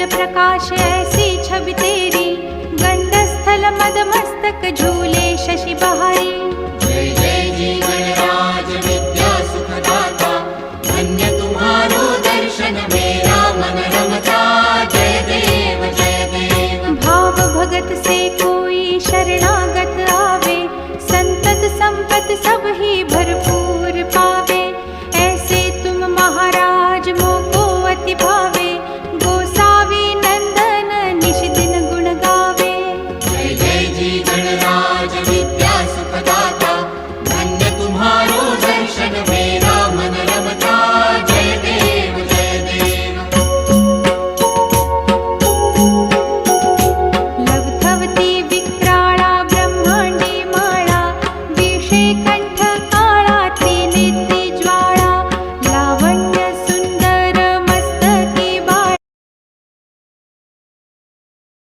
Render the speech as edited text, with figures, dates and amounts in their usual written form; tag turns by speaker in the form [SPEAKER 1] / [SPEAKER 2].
[SPEAKER 1] प्रकाश ऐसी छवि तेरी, गंडस्थल मद मस्तक झूले शशि बहारी।
[SPEAKER 2] जय जय जी गणराज विद्या सुखदाता, धन्य तुम्हारो दर्शन में